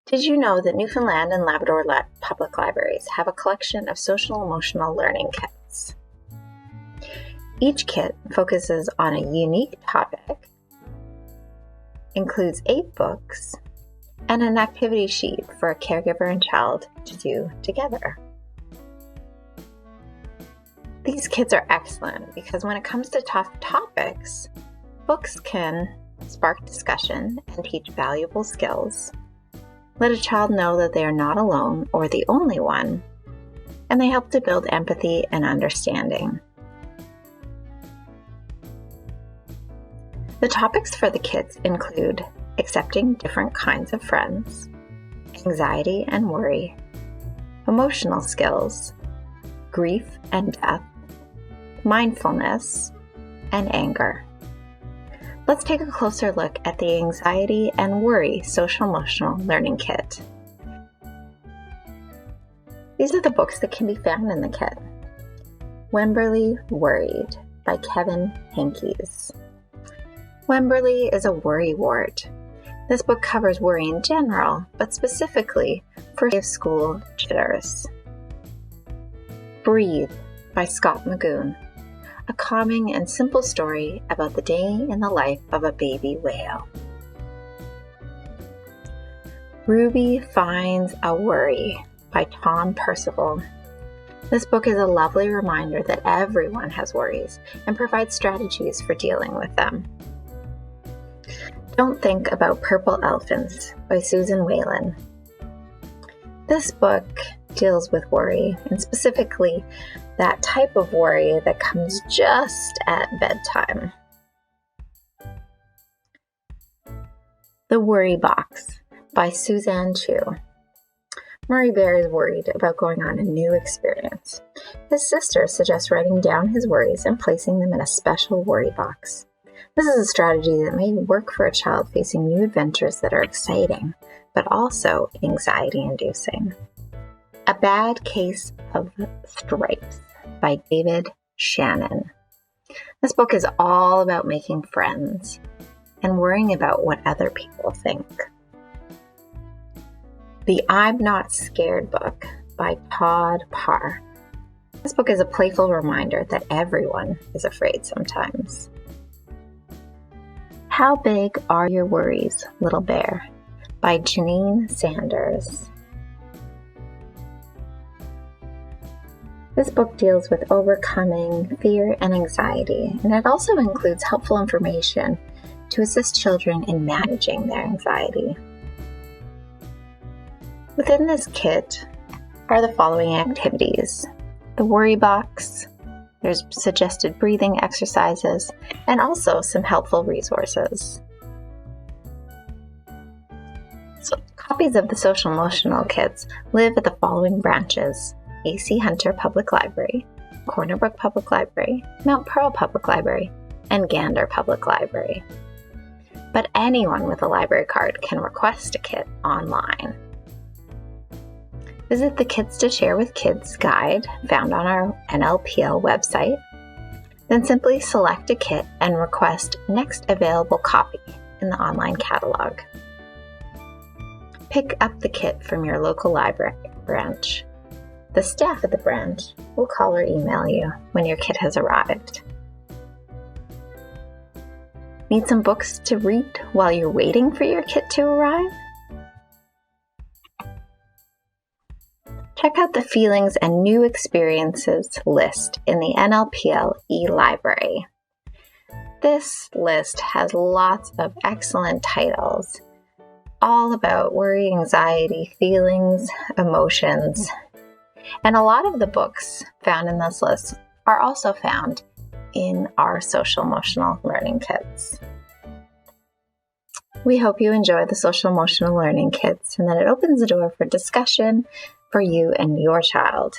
Did you know that Newfoundland and Labrador public libraries have a collection of social-emotional learning kits? Each kit focuses on a unique topic, includes 8 books, and an activity sheet for a caregiver and child to do together. These kits are excellent because when it comes to tough topics, books can spark discussion and teach valuable skills. Let a child know that they are not alone or the only one, and they help to build empathy and understanding. The topics for the kits include accepting different kinds of friends, anxiety and worry, emotional skills, grief and death, mindfulness, and anger. Let's take a closer look at the Anxiety and Worry Social-Emotional Learning Kit. These are the books that can be found in the kit. Wemberley Worried by Kevin Henkes. Wemberley is a worrywart. This book covers worry in general, but specifically for school jitters. Breathe by Scott Magoon. A calming and simple story about the day in the life of a baby whale. Ruby Finds a Worry by Tom Percival. This book is a lovely reminder that everyone has worries and provides strategies for dealing with them. Don't Think About Purple Elephants by Susan Whalen. This book deals with worry, and specifically that type of worry that comes just at bedtime. The Worry Box by Suzanne Chu. Murray Bear is worried about going on a new experience. His sister suggests writing down his worries and placing them in a special worry box. This is a strategy that may work for a child facing new adventures that are exciting, but also anxiety-inducing. A Bad Case of Stripes by David Shannon. This book is all about making friends and worrying about what other people think. The I'm Not Scared book by Todd Parr. This book is a playful reminder that everyone is afraid sometimes. How Big Are Your Worries, Little Bear by Janine Sanders. This book deals with overcoming fear and anxiety, and it also includes helpful information to assist children in managing their anxiety. Within this kit are the following activities: the worry box, there's suggested breathing exercises, and also some helpful resources. So, copies of the social emotional kits live at the following branches: A.C. Hunter Public Library, Corner Brook Public Library, Mount Pearl Public Library, and Gander Public Library. But anyone with a library card can request a kit online. Visit the Kits to Share with Kids guide found on our NLPL website. Then simply select a kit and request next available copy in the online catalog. Pick up the kit from your local library branch. The staff at the branch will call or email you when your kit has arrived. Need some books to read while you're waiting for your kit to arrive? Check out the Feelings and New Experiences list in the NLPL e-library. This list has lots of excellent titles, all about worry, anxiety, feelings, emotions. And a lot of the books found in this list are also found in our social emotional learning kits. We hope you enjoy the social emotional learning kits and that it opens the door for discussion for you and your child.